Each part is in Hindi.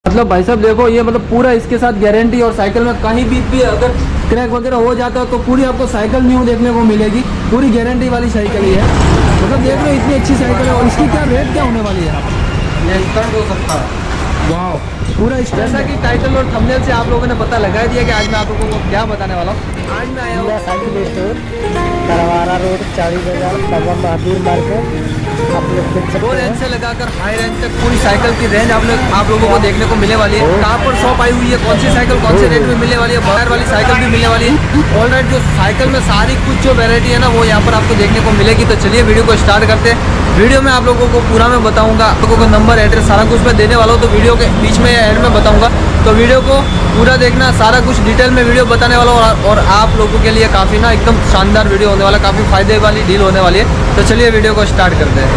मतलब भाई साहब देखो ये मतलब पूरा इसके साथ गारंटी, और साइकिल में कहीं भी अगर क्रैक वगैरह हो जाता है तो पूरी आपको साइकिल न्यू देखने को मिलेगी। पूरी गारंटी वाली साइकिल ही है। मतलब देख लो इतनी अच्छी साइकिल है। और इसकी क्या रेट क्या होने वाली है? ये स्टंट हो सकता है। वाह, पूरा जैसा कि टाइटल और थंबनेल से आप लोगों ने पता लगा दिया कि आज मैं आप लोगों को क्या बताने वाला हूँ। आज मैं आया हूँ साइकिल स्टोर, करवारा रोड, चारी बाजार, बाबा बहादुर मार्केट। आप लोग देख सकते लो हैं रेंज से लगाकर हाई रेंज तक पूरी साइकिल की रेंज आप लोगों को देखने को मिलने वाली है। कहाँ पर शॉप आई हुई है, कौन सी साइकिल कौन से रेट में मिलने वाली है, बगैर वाली साइकिल भी मिलने वाली है। ऑलराइट, जो साइकिल में सारी कुछ जो वैरायटी है ना वो यहाँ पर आपको देखने को मिलेगी। तो चलिए वीडियो को स्टार्ट करते हैं। वीडियो में आप लोगों को पूरा मैं बताऊंगा, आप लोगों को नंबर एड्रेस सारा कुछ मैं देने वाला हूँ। तो वीडियो के बीच में एंड में बताऊंगा, तो वीडियो को पूरा देखना। सारा कुछ डिटेल में वीडियो बताने वाला हूँ और आप लोगों के लिए काफ़ी ना एकदम शानदार वीडियो होने वाला, काफ़ी फायदे वाली डील होने वाली है। तो चलिए वीडियो को स्टार्ट करते हैं।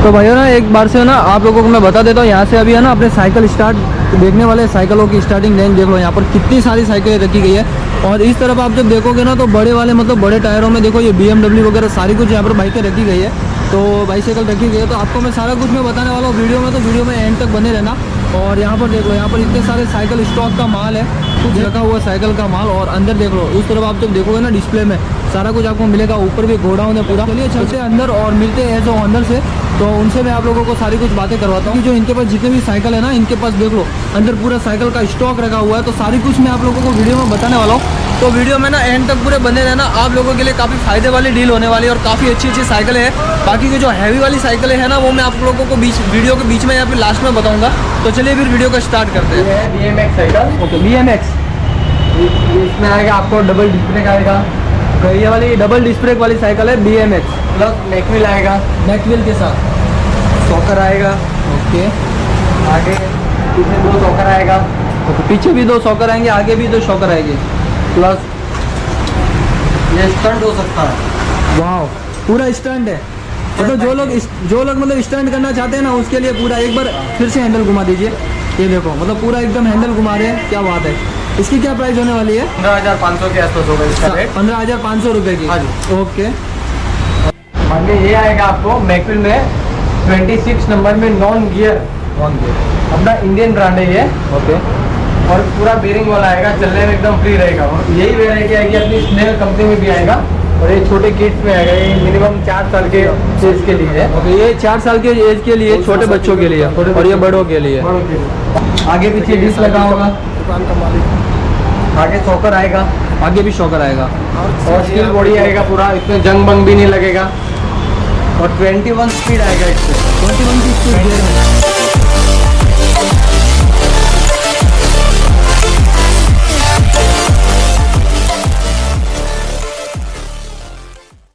तो भाइयों ना एक बार से ना आप लोगों को मैं बता देता हूँ, यहाँ से अभी है ना अपने साइकिल स्टार्ट देखने वाले साइकिलों की स्टार्टिंग रेंज देख लो। यहाँ पर कितनी सारी साइकिलें रखी गई है। और इस तरफ आप जब देखोगे ना तो बड़े वाले मतलब बड़े टायरों में देखो ये BMW वगैरह सारी कुछ यहाँ पर बाइकें रखी गई है। तो बाइसाइकिल रखी गई है। तो आपको मैं सारा कुछ मैं बताने वाला हूँ वीडियो में, तो वीडियो में एंड तक बने रहना। और यहाँ पर देख लो, यहाँ पर इतने सारे साइकिल स्टॉक का माल है, कुछ रखा हुआ साइकिल का माल। और अंदर देख लो, उस तरफ आप जब देखोगे ना डिस्प्ले में सारा कुछ आपको मिलेगा। ऊपर भी गोडाउन है पूरा। चलिए चलते हैं अंदर और मिलते हैं जो अंदर से, तो उनसे मैं आप लोगों को सारी कुछ बातें करवाता हूँ। जो इनके पास जितने भी साइकिल है ना, इनके पास देख लो अंदर पूरा साइकिल का स्टॉक रखा हुआ है। तो सारी कुछ मैं आप लोगों को वीडियो में बताने वाला हूँ। तो वीडियो में ना एंड तक पूरे बने रहना, आप लोगों के लिए काफ़ी फायदे वाली डील होने वाली है। और काफ़ी अच्छी अच्छी साइकिलें हैं। बाकी की जो हैवी वाली साइकिलें हैं ना वो मैं आप लोगों को वीडियो के बीच में या फिर लास्ट में बताऊँगा। तो चलिए फिर वीडियो को स्टार्ट करते हैं। BMX cycle. ओके, BMX इसमें आएगा आपको डबल डिस्क ब्रेक आएगा। ये वाली डबल डिस्क ब्रेक वाली साइकिल है BMX, प्लस मैकविल आएगा, मैकविल के साथ। सॉकर आएगा। ओके, आगे पीछे 2 सॉकर आएगा। तो पीछे भी 2 शॉकर आएंगे, आगे भी 2 शॉकर आएंगे। प्लस ये स्टंट हो सकता है। वाह, पूरा स्टंट है। तो जो लोग मतलब स्टंट करना चाहते हैं ना उसके लिए पूरा एक बार फिर से हैंडल घुमा दीजिए। ये देखो मतलब पूरा एकदम हैंडल घुमा रहे हैं, क्या बात है। इसकी क्या प्राइस होने वाली है? 15,500 के आसपास होगा इसका रेट। 15,500 रुपये की। हाँ जी। ओके, आगे ये आएगा आपको मैकविल में 26 नंबर में नॉन गियर अपना इंडियन ब्रांड है ये। ओके, और पूरा बेरिंग वाला आएगा, चलने में एकदम फ्री रहेगा। और यही वेराइटी आएगी अपनी स्नेल कंपनी में भी आएगा। और ये छोटे किड्स में आएगा, ये मिनिमम 4 साल के एज के लिए है। ओके, ये 4 साल के एज के लिए, छोटे बच्चों के लिए, और ये बड़ों के लिए। बड़ों के लिए। आगे पीछे डिस्क लगा होगा, दुकान का मालिक। आगे सॉकर आएगा, आगे भी शॉकर आएगा। और स्टील बॉडी आएगा पूरा, इसमें जंग बंग भी नहीं लगेगा। और 21 स्पीड आएगा इससे। 21 की स्पीड गियर में।